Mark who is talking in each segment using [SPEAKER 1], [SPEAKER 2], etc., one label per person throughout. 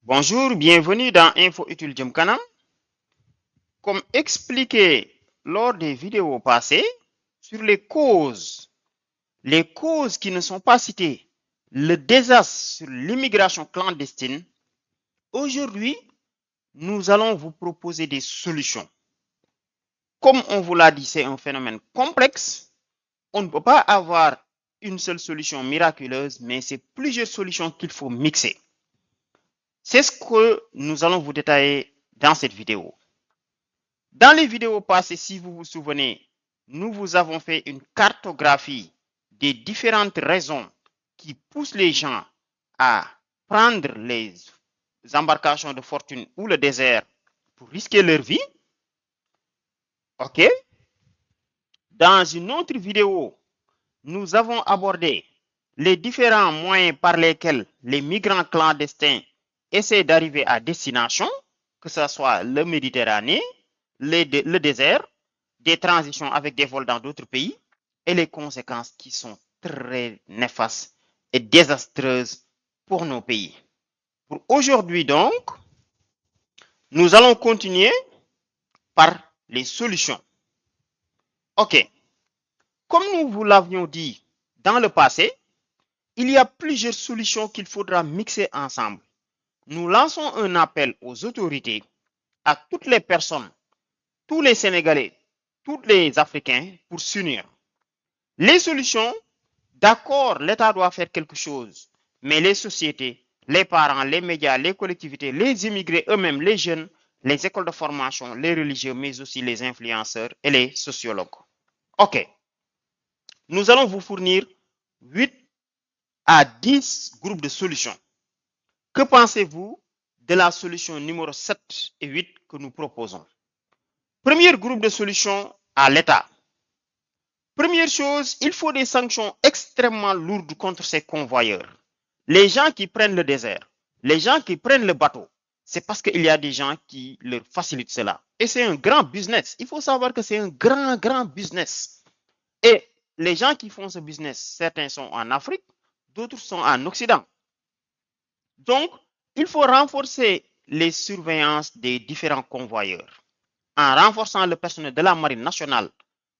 [SPEAKER 1] Bonjour, bienvenue dans Info Utile Jumkanam. Comme expliqué lors des vidéos passées sur les causes qui ne sont pas citées, le désastre sur l'immigration clandestine, aujourd'hui, nous allons vous proposer des solutions. Comme on vous l'a dit, c'est un phénomène complexe. On ne peut pas avoir une seule solution miraculeuse, mais c'est plusieurs solutions qu'il faut mixer. C'est ce que nous allons vous détailler dans cette vidéo. Dans les vidéos passées, si vous vous souvenez, nous vous avons fait une cartographie des différentes raisons qui poussent les gens à prendre les embarcations de fortune ou le désert pour risquer leur vie. OK? Dans une autre vidéo, nous avons abordé les différents moyens par lesquels les migrants clandestins essaient d'arriver à destination, que ce soit le Méditerranée, le désert, des transitions avec des vols dans d'autres pays et les conséquences qui sont très néfastes et désastreuses pour nos pays. Pour aujourd'hui donc, nous allons continuer par les solutions. OK. Comme nous vous l'avions dit dans le passé, il y a plusieurs solutions qu'il faudra mixer ensemble. Nous lançons un appel aux autorités, à toutes les personnes, tous les Sénégalais, tous les Africains pour s'unir. Les solutions, d'accord, l'État doit faire quelque chose, mais les sociétés, les parents, les médias, les collectivités, les immigrés eux-mêmes, les jeunes, les écoles de formation, les religieux, mais aussi les influenceurs et les sociologues. OK. Nous allons vous fournir 8 à 10 groupes de solutions. Que pensez-vous de la solution numéro 7 et 8 que nous proposons? Premier groupe de solutions à l'État. Première chose, il faut des sanctions extrêmement lourdes contre ces convoyeurs. Les gens qui prennent le désert, les gens qui prennent le bateau, c'est parce qu'il y a des gens qui leur facilitent cela. Et c'est un grand business. Il faut savoir que c'est un grand business. Et les gens qui font ce business, certains sont en Afrique, d'autres sont en Occident. Donc, il faut renforcer les surveillances des différents convoyeurs en renforçant le personnel de la marine nationale,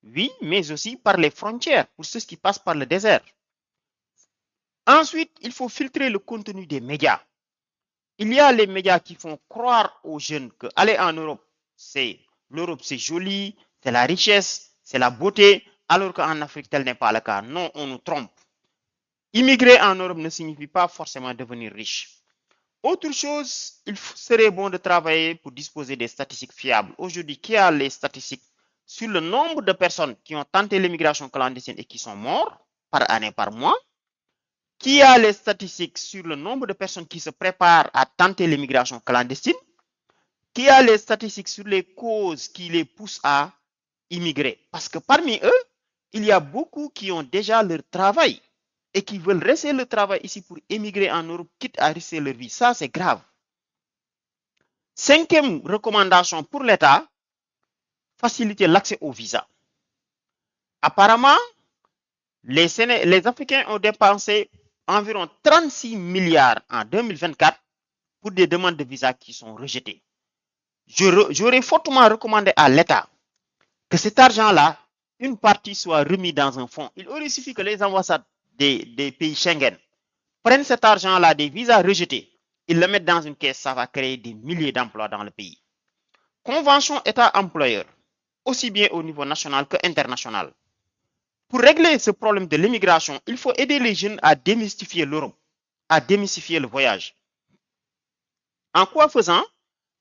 [SPEAKER 1] oui, mais aussi par les frontières pour ceux qui passent par le désert. Ensuite, il faut filtrer le contenu des médias. Il y a les médias qui font croire aux jeunes que aller en Europe, c'est joli, c'est la richesse, c'est la beauté, alors qu'en Afrique, tel n'est pas le cas. Non, on nous trompe. Immigrer en Europe ne signifie pas forcément devenir riche. Autre chose, il serait bon de travailler pour disposer des statistiques fiables. Aujourd'hui, qui a les statistiques sur le nombre de personnes qui ont tenté l'immigration clandestine et qui sont morts par année, par mois? Qui a les statistiques sur le nombre de personnes qui se préparent à tenter l'immigration clandestine? Qui a les statistiques sur les causes qui les poussent à immigrer? Parce que parmi eux, il y a beaucoup qui ont déjà leur travail et qui veulent rester le travail ici pour émigrer en Europe, quitte à risquer leur vie. Ça, c'est grave. Cinquième recommandation pour l'État, faciliter l'accès au visa. Apparemment, les Africains ont dépensé environ 36 milliards en 2024 pour des demandes de visa qui sont rejetées. J'aurais fortement recommandé à l'État que cet argent-là, une partie soit remis dans un fonds. Il aurait suffi que les ambassades des pays Schengen prennent cet argent-là des visas rejetés, ils le mettent dans une caisse, ça va créer des milliers d'emplois dans le pays. Convention État-employeur, aussi bien au niveau national que international. Pour régler ce problème de l'immigration, il faut aider les jeunes à démystifier l'Europe, à démystifier le voyage. En quoi faisant?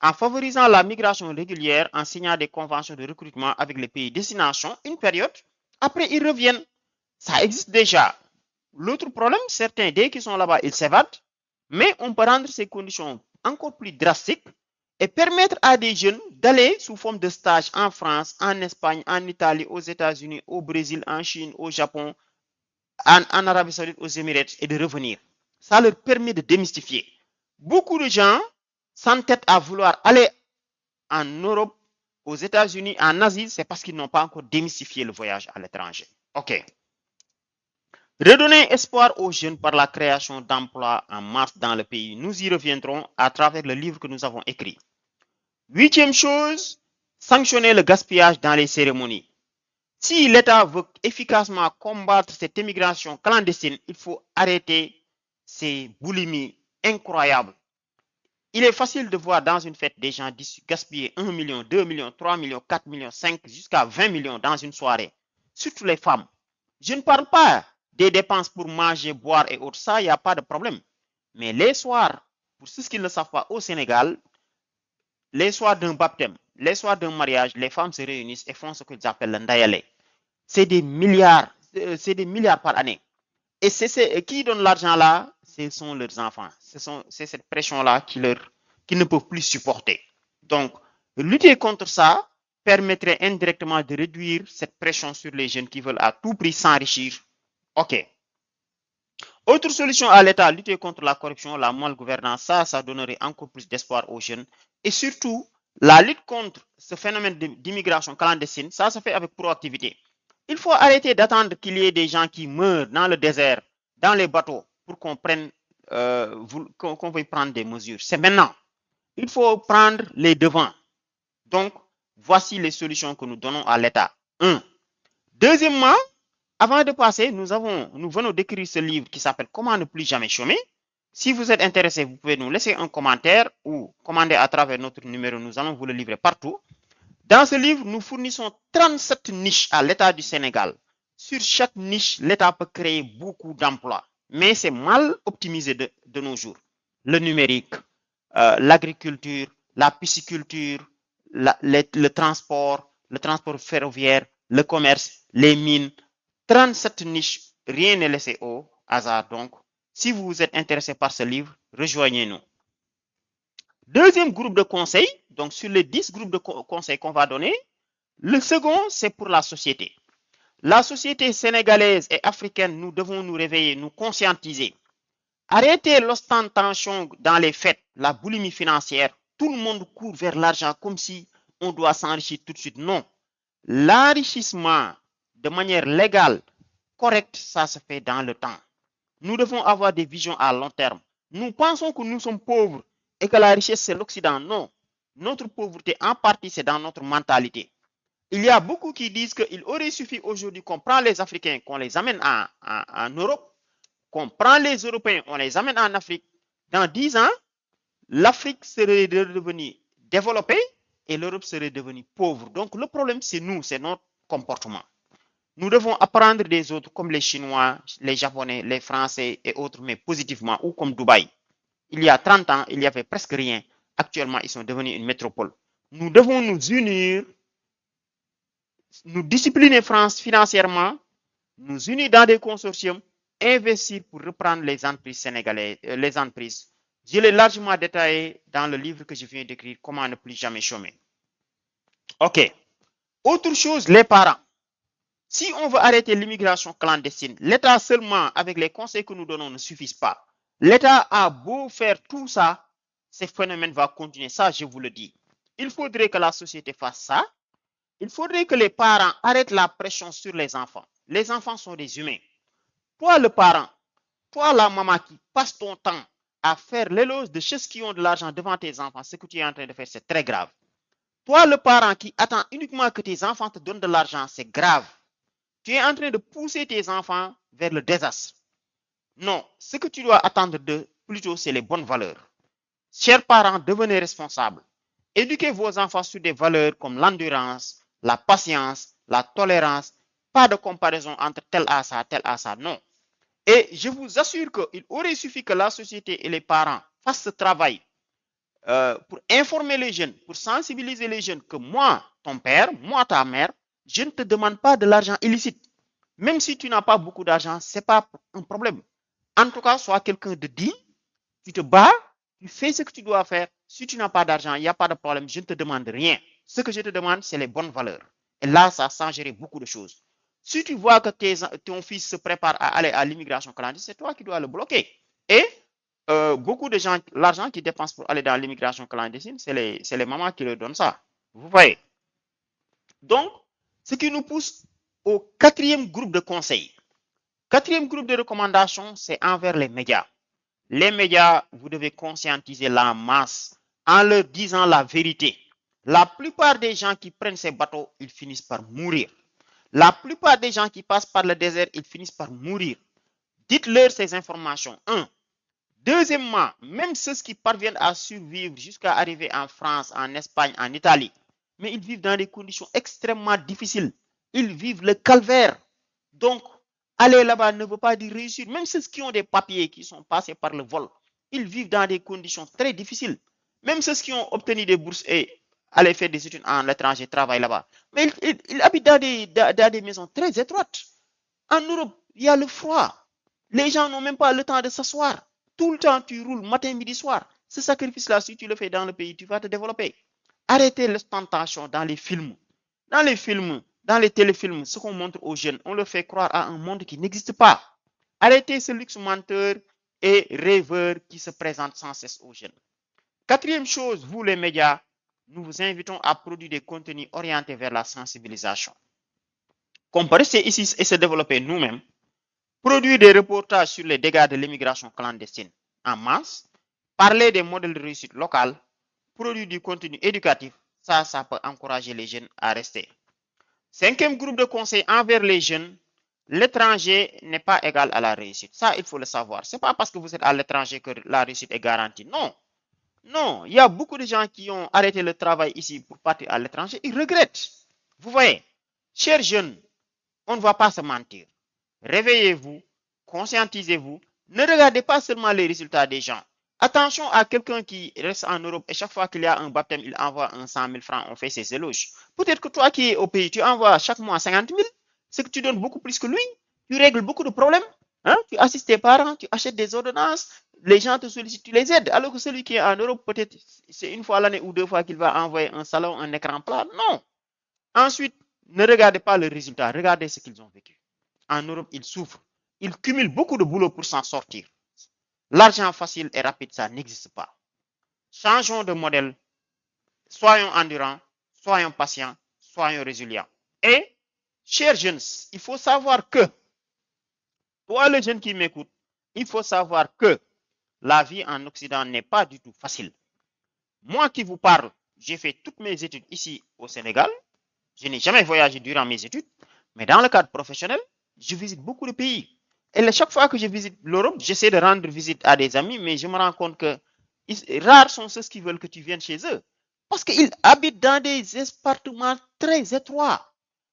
[SPEAKER 1] En favorisant la migration régulière, en signant des conventions de recrutement avec les pays destination, une période, après ils reviennent. Ça existe déjà. L'autre problème, certains, dès qu'ils sont là-bas, ils s'évadent, mais on peut rendre ces conditions encore plus drastiques et permettre à des jeunes d'aller sous forme de stage en France, en Espagne, en Italie, aux États-Unis, au Brésil, en Chine, au Japon, en Arabie Saoudite, aux Émirats et de revenir. Ça leur permet de démystifier. Beaucoup de gens s'entêtent à vouloir aller en Europe, aux États-Unis, en Asie, c'est parce qu'ils n'ont pas encore démystifié le voyage à l'étranger. OK. Redonner espoir aux jeunes par la création d'emplois en masse dans le pays. Nous y reviendrons à travers le livre que nous avons écrit. Huitième chose, sanctionner le gaspillage dans les cérémonies. Si l'État veut efficacement combattre cette immigration clandestine, il faut arrêter ces boulimies incroyables. Il est facile de voir dans une fête des gens gaspiller 1 million, 2 millions, 3 millions, 4 millions, 5, jusqu'à 20 millions dans une soirée. Surtout les femmes. Je ne parle pas des dépenses pour manger, boire et autres. Ça, il n'y a pas de problème. Mais les soirs, pour ceux qui ne le savent pas, au Sénégal, les soirs d'un baptême, les soirs d'un mariage, les femmes se réunissent et font ce qu'ils appellent le ndayale. C'est des milliards par année. Et qui donne l'argent là, ce sont leurs enfants. C'est cette pression-là qui ne peuvent plus supporter. Donc, lutter contre ça permettrait indirectement de réduire cette pression sur les jeunes qui veulent à tout prix s'enrichir. OK. Autre solution à l'État, lutter contre la corruption, la malgouvernance, ça donnerait encore plus d'espoir aux jeunes. Et surtout, la lutte contre ce phénomène d'immigration clandestine, ça se fait avec proactivité. Il faut arrêter d'attendre qu'il y ait des gens qui meurent dans le désert, dans les bateaux, pour qu'on veuille prendre des mesures. C'est maintenant. Il faut prendre les devants. Donc, voici les solutions que nous donnons à l'État. 1. Deuxièmement, avant de passer, nous venons d'écrire ce livre qui s'appelle Comment ne plus jamais chômer. Si vous êtes intéressé, vous pouvez nous laisser un commentaire ou commander à travers notre numéro. Nous allons vous le livrer partout. Dans ce livre, nous fournissons 37 niches à l'État du Sénégal. Sur chaque niche, l'État peut créer beaucoup d'emplois, mais c'est mal optimisé de nos jours. Le numérique, l'agriculture, la pisciculture, le transport ferroviaire, le commerce, les mines. 37 niches, rien n'est laissé au hasard. Donc, si vous êtes intéressé par ce livre, rejoignez-nous. Deuxième groupe de conseils, donc sur les 10 groupes de conseils qu'on va donner, le second, c'est pour la société. La société sénégalaise et africaine, nous devons nous réveiller, nous conscientiser. Arrêtez l'ostentation dans les fêtes, la boulimie financière. Tout le monde court vers l'argent comme si on doit s'enrichir tout de suite. Non. L'enrichissement de manière légale, correcte, ça se fait dans le temps. Nous devons avoir des visions à long terme. Nous pensons que nous sommes pauvres et que la richesse, c'est l'Occident. Non. Notre pauvreté, en partie, c'est dans notre mentalité. Il y a beaucoup qui disent qu'il aurait suffi aujourd'hui qu'on prend les Africains, qu'on les amène en Europe, qu'on prend les Européens, on les amène en Afrique. Dans 10 ans, l'Afrique serait devenue développée et l'Europe serait devenue pauvre. Donc le problème, c'est nous, c'est notre comportement. Nous devons apprendre des autres comme les Chinois, les Japonais, les Français et autres, mais positivement, ou comme Dubaï. Il y a 30 ans, il n'y avait presque rien. Actuellement, ils sont devenus une métropole. Nous devons nous unir, nous discipliner financièrement, nous unir dans des consortiums, investir pour reprendre les entreprises sénégalaises, les entreprises. Je l'ai largement détaillé dans le livre que je viens d'écrire, Comment ne plus jamais chômer. OK. Autre chose, les parents. Si on veut arrêter l'immigration clandestine, l'État seulement, avec les conseils que nous donnons, ne suffisent pas. L'État a beau faire tout ça, ce phénomène va continuer. Ça, je vous le dis. Il faudrait que la société fasse ça. Il faudrait que les parents arrêtent la pression sur les enfants. Les enfants sont des humains. Toi, le parent, toi, la maman qui passe ton temps à faire l'éloge de ceux qui ont de l'argent devant tes enfants, ce que tu es en train de faire, c'est très grave. Toi, le parent qui attend uniquement que tes enfants te donnent de l'argent, c'est grave. Tu es en train de pousser tes enfants vers le désastre. Non, ce que tu dois attendre d'eux, plutôt, c'est les bonnes valeurs. Chers parents, devenez responsables. Éduquez vos enfants sur des valeurs comme l'endurance, la patience, la tolérance. Pas de comparaison entre tel à ça, non. Et je vous assure qu'il aurait suffi que la société et les parents fassent ce travail pour informer les jeunes, pour sensibiliser les jeunes que moi, ton père, moi, ta mère, je ne te demande pas de l'argent illicite. Même si tu n'as pas beaucoup d'argent, ce n'est pas un problème. En tout cas, sois quelqu'un de digne, tu te bats, tu fais ce que tu dois faire. Si tu n'as pas d'argent, il n'y a pas de problème, je ne te demande rien. Ce que je te demande, c'est les bonnes valeurs. Et là, ça changerait beaucoup de choses. Si tu vois que ton fils se prépare à aller à l'immigration clandestine, c'est toi qui dois le bloquer. Et beaucoup de gens, l'argent qu'ils dépensent pour aller dans l'immigration clandestine, c'est les mamans qui leur donnent ça. Vous voyez? Donc, ce qui nous pousse au quatrième groupe de conseils. Quatrième groupe de recommandations, c'est envers les médias. Les médias, vous devez conscientiser la masse en leur disant la vérité. La plupart des gens qui prennent ces bateaux, ils finissent par mourir. La plupart des gens qui passent par le désert, ils finissent par mourir. Dites-leur ces informations. Un. Deuxièmement, même ceux qui parviennent à survivre jusqu'à arriver en France, en Espagne, en Italie, mais ils vivent dans des conditions extrêmement difficiles. Ils vivent le calvaire. Donc, aller là-bas ne veut pas dire réussir. Même ceux qui ont des papiers, qui sont passés par le vol, ils vivent dans des conditions très difficiles. Même ceux qui ont obtenu des bourses et aller faire des études en l'étranger, travaillent là-bas. Mais ils habitent dans des maisons très étroites. En Europe, il y a le froid. Les gens n'ont même pas le temps de s'asseoir. Tout le temps, tu roules matin, midi, soir. Ce sacrifice-là, si tu le fais dans le pays, tu vas te développer. Arrêtez l'ostentation dans les films. Dans les films, dans les téléfilms, ce qu'on montre aux jeunes, on leur fait croire à un monde qui n'existe pas. Arrêtez ce luxe menteur et rêveur qui se présente sans cesse aux jeunes. Quatrième chose, vous les médias, nous vous invitons à produire des contenus orientés vers la sensibilisation. Qu'on peut rester ici et se développer nous-mêmes, produire des reportages sur les dégâts de l'immigration clandestine en masse, parler des modèles de réussite locale, produire du contenu éducatif, ça peut encourager les jeunes à rester. Cinquième groupe de conseils envers les jeunes, l'étranger n'est pas égal à la réussite. Ça, il faut le savoir. Ce n'est pas parce que vous êtes à l'étranger que la réussite est garantie. Non. Non, il y a beaucoup de gens qui ont arrêté le travail ici pour partir à l'étranger. Ils regrettent. Vous voyez, chers jeunes, on ne va pas se mentir. Réveillez-vous, conscientisez-vous. Ne regardez pas seulement les résultats des gens. Attention à quelqu'un qui reste en Europe et chaque fois qu'il y a un baptême, il envoie un 100 000 francs, on fait ses éloges. Peut-être que toi qui es au pays, tu envoies chaque mois 50 000, c'est que tu donnes beaucoup plus que lui. Tu règles beaucoup de problèmes. Hein? Tu assistes tes parents, tu achètes des ordonnances, les gens te sollicitent, tu les aides. Alors que celui qui est en Europe, peut-être c'est une fois l'année ou deux fois qu'il va envoyer un salon, un écran plat. Non. Ensuite, ne regardez pas le résultat, regardez ce qu'ils ont vécu. En Europe, ils souffrent. Ils cumulent beaucoup de boulot pour s'en sortir. L'argent facile et rapide, ça n'existe pas. Changeons de modèle. Soyons endurants, soyons patients, soyons résilients. Et, chers jeunes, il faut savoir que, toi le jeune qui m'écoute, il faut savoir que la vie en Occident n'est pas du tout facile. Moi qui vous parle, j'ai fait toutes mes études ici au Sénégal. Je n'ai jamais voyagé durant mes études, mais dans le cadre professionnel, je visite beaucoup de pays. Et chaque fois que je visite l'Europe, j'essaie de rendre visite à des amis, mais je me rends compte que rares sont ceux qui veulent que tu viennes chez eux. Parce qu'ils habitent dans des appartements très étroits.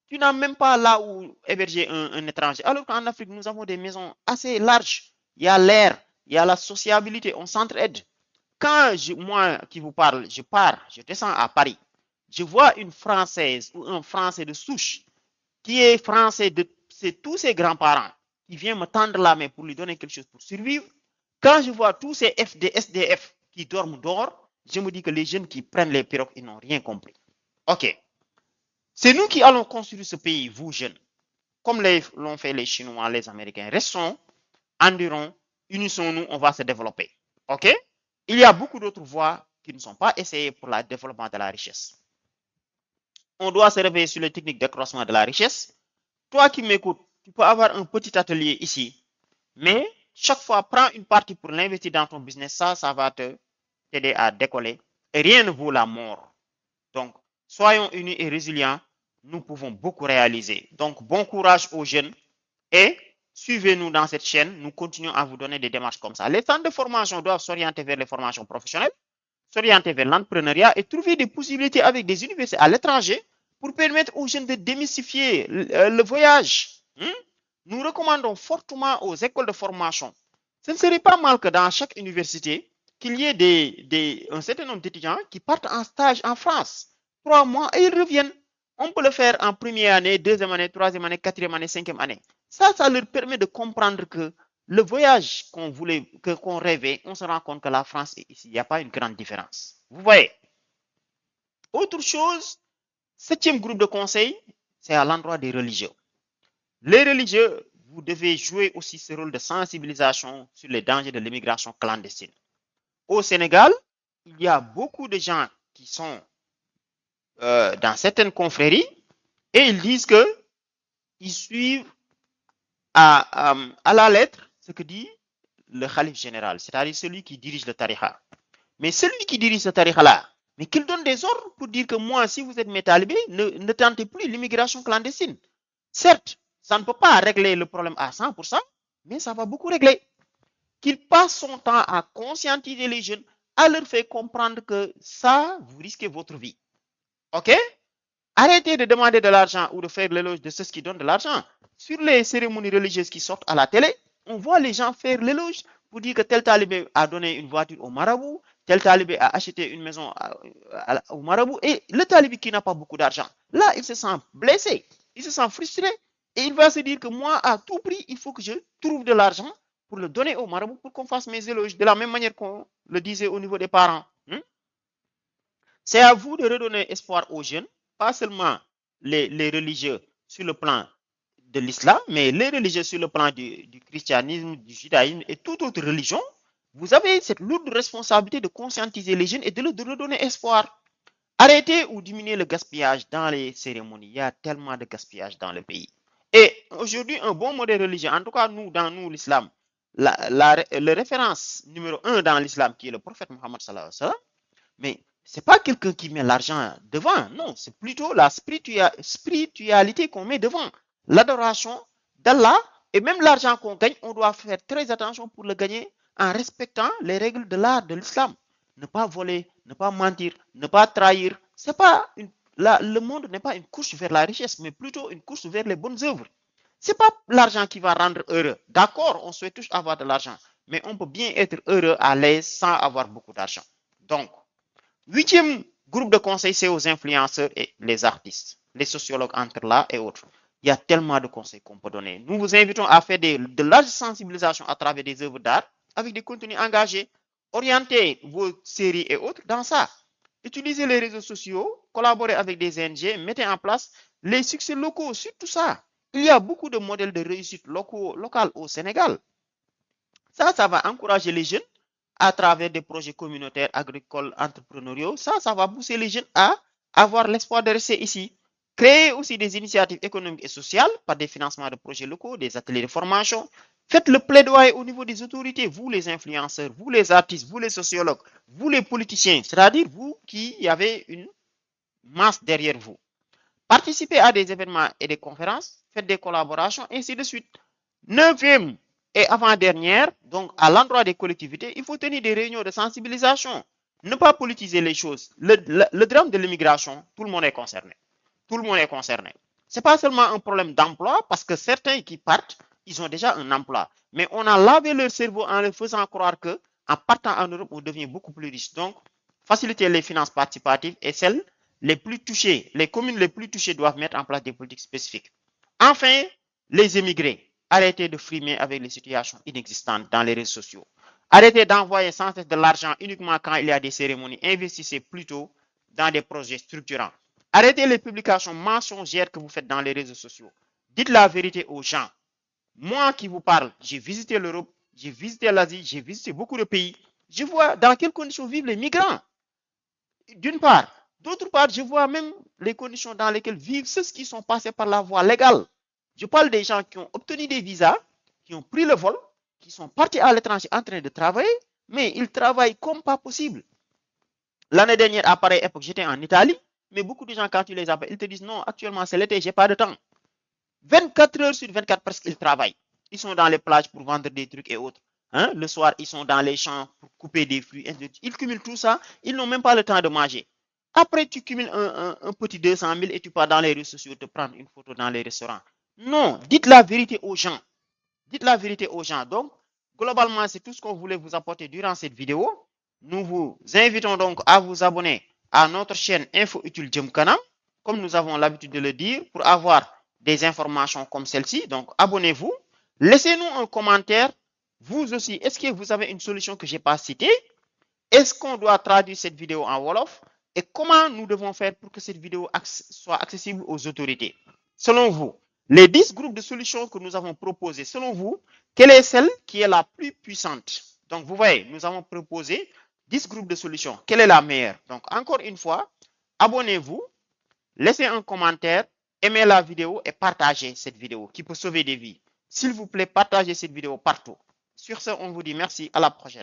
[SPEAKER 1] Tu n'as même pas là où héberger un étranger. Alors qu'en Afrique, nous avons des maisons assez larges. Il y a l'air, il y a la sociabilité, on s'entraide. Quand moi qui vous parle, je descends à Paris. Je vois une Française ou un Français de souche qui est français de tous ses grands-parents qui vient me tendre la main pour lui donner quelque chose pour survivre. Quand je vois tous ces SDF qui dorment dehors, je me dis que les jeunes qui prennent les pirogues, ils n'ont rien compris. Ok. C'est nous qui allons construire ce pays, vous jeunes, comme l'ont fait les Chinois, les Américains. Restons, endurons, unissons-nous, on va se développer. Ok? Il y a beaucoup d'autres voies qui ne sont pas essayées pour le développement de la richesse. On doit se réveiller sur les techniques d'accroissement de la richesse. Toi qui m'écoutes, tu peux avoir un petit atelier ici, mais chaque fois, prends une partie pour l'investir dans ton business. Ça va t'aider à décoller. Et rien ne vaut la mort. Donc, soyons unis et résilients. Nous pouvons beaucoup réaliser. Donc, bon courage aux jeunes et suivez-nous dans cette chaîne. Nous continuons à vous donner des démarches comme ça. Les centres de formation doivent s'orienter vers les formations professionnelles, s'orienter vers l'entrepreneuriat et trouver des possibilités avec des universités à l'étranger pour permettre aux jeunes de démystifier le voyage. Nous recommandons fortement aux écoles de formation. Ce ne serait pas mal que dans chaque université, qu'il y ait un certain nombre d'étudiants qui partent en stage en France. 3 mois et ils reviennent. On peut le faire en première année, deuxième année, troisième année, quatrième année, cinquième année. Ça leur permet de comprendre que le voyage qu'on rêvait, on se rend compte que la France est ici. Il n'y a pas une grande différence. Vous voyez. Autre chose, 7e groupe de conseils, c'est à l'endroit des religieux. Les religieux, vous devez jouer aussi ce rôle de sensibilisation sur les dangers de l'immigration clandestine. Au Sénégal, il y a beaucoup de gens qui sont dans certaines confréries et ils disent qu'ils suivent à la lettre ce que dit le khalife général, c'est-à-dire celui qui dirige le tariqa. Mais celui qui dirige ce tariqa-là, mais qu'il donne des ordres pour dire que moi, si vous êtes mes talibés, ne tentez plus l'immigration clandestine. Certes, ça ne peut pas régler le problème à 100%, mais ça va beaucoup régler. Qu'il passe son temps à conscientiser les jeunes, à leur faire comprendre que ça, vous risquez votre vie. OK? Arrêtez de demander de l'argent ou de faire l'éloge de ceux qui donnent de l'argent. Sur les cérémonies religieuses qui sortent à la télé, on voit les gens faire l'éloge pour dire que tel talibé a donné une voiture au marabout, tel talibé a acheté une maison au marabout, et le talibé qui n'a pas beaucoup d'argent, là, il se sent blessé, il se sent frustré, et il va se dire que moi, à tout prix, il faut que je trouve de l'argent pour le donner au marabout pour qu'on fasse mes éloges, de la même manière qu'on le disait au niveau des parents. C'est à vous de redonner espoir aux jeunes, pas seulement les religieux sur le plan de l'islam, mais les religieux sur le plan du christianisme, du judaïsme et toute autre religion. Vous avez cette lourde responsabilité de conscientiser les jeunes et de leur redonner espoir. Arrêtez ou diminuez le gaspillage dans les cérémonies. Il y a tellement de gaspillage dans le pays. Et aujourd'hui, un bon modèle religieux, en tout cas nous, dans nous, l'islam, la référence numéro 1 dans l'islam, qui est le prophète Mohammed sallallahu alayhi wa sallam, mais c'est pas quelqu'un qui met l'argent devant, non, c'est plutôt la spiritualité qu'on met devant, l'adoration d'Allah, et même l'argent qu'on gagne, on doit faire très attention pour le gagner en respectant les règles de l'art de l'islam. Ne pas voler, ne pas mentir, ne pas trahir. C'est pas le monde n'est pas une course vers la richesse, mais plutôt une course vers les bonnes œuvres. C'est pas l'argent qui va rendre heureux. D'accord, on souhaite tous avoir de l'argent, mais on peut bien être heureux à l'aise sans avoir beaucoup d'argent. Donc, 8e groupe de conseils, c'est aux influenceurs et les artistes, les sociologues entre là et autres. Il y a tellement de conseils qu'on peut donner. Nous vous invitons à faire de larges sensibilisations à travers des œuvres d'art avec des contenus engagés. Orientez vos séries et autres dans ça. Utilisez les réseaux sociaux, collaborez avec des ONG, mettez en place les succès locaux, surtout ça. Il y a beaucoup de modèles de réussite locaux au Sénégal. Ça va encourager les jeunes à travers des projets communautaires, agricoles, entrepreneuriaux. Ça va pousser les jeunes à avoir l'espoir de rester ici. Créer aussi des initiatives économiques et sociales par des financements de projets locaux, des ateliers de formation. Faites le plaidoyer au niveau des autorités, vous les influenceurs, vous les artistes, vous les sociologues, vous les politiciens, c'est-à-dire vous qui avez une masse derrière vous. Participez à des événements et des conférences, faites des collaborations, ainsi de suite. 9e et avant-dernière, donc à l'endroit des collectivités, il faut tenir des réunions de sensibilisation. Ne pas politiser les choses. Le drame de l'immigration, tout le monde est concerné. Tout le monde est concerné. Ce n'est pas seulement un problème d'emploi, parce que certains qui partent, ils ont déjà un emploi. Mais on a lavé leur cerveau en leur faisant croire que, en partant en Europe, on devient beaucoup plus riche. Donc, faciliter les finances participatives et celles les plus touchées, les communes les plus touchées doivent mettre en place des politiques spécifiques. Enfin, les émigrés, arrêtez de frimer avec les situations inexistantes dans les réseaux sociaux. Arrêtez d'envoyer sans cesse de l'argent uniquement quand il y a des cérémonies. Investissez plutôt dans des projets structurants. Arrêtez les publications mensongères que vous faites dans les réseaux sociaux. Dites la vérité aux gens. Moi qui vous parle, j'ai visité l'Europe, j'ai visité l'Asie, j'ai visité beaucoup de pays. Je vois dans quelles conditions vivent les migrants. D'une part. D'autre part, je vois même les conditions dans lesquelles vivent ceux qui sont passés par la voie légale. Je parle des gens qui ont obtenu des visas, qui ont pris le vol, qui sont partis à l'étranger en train de travailler, mais ils travaillent comme pas possible. L'année dernière, à pareille époque, j'étais en Italie, mais beaucoup de gens, quand tu les appelles, ils te disent non, actuellement c'est l'été, j'ai pas de temps. 24 heures sur 24 presque, ils travaillent. Ils sont dans les plages pour vendre des trucs et autres. Hein? Le soir, ils sont dans les champs pour couper des fruits. Ils cumulent tout ça. Ils n'ont même pas le temps de manger. Après, tu cumules un petit 200 000 et tu pars dans les réseaux sociaux te prendre une photo dans les restaurants. Non, dites la vérité aux gens. Dites la vérité aux gens. Donc, globalement, c'est tout ce qu'on voulait vous apporter durant cette vidéo. Nous vous invitons donc à vous abonner à notre chaîne Info Utile Jëm Kanam, comme nous avons l'habitude de le dire, pour avoir des informations comme celle-ci. Donc, abonnez-vous. Laissez-nous un commentaire. Vous aussi, est-ce que vous avez une solution que je n'ai pas citée? Est-ce qu'on doit traduire cette vidéo en Wolof? Et comment nous devons faire pour que cette vidéo soit accessible aux autorités? Selon vous, les 10 groupes de solutions que nous avons proposés, selon vous, quelle est celle qui est la plus puissante? Donc, vous voyez, nous avons proposé 10 groupes de solutions. Quelle est la meilleure? Donc, encore une fois, abonnez-vous, laissez un commentaire, aimez la vidéo et partagez cette vidéo qui peut sauver des vies. S'il vous plaît, partagez cette vidéo partout. Sur ce, on vous dit merci, à la prochaine.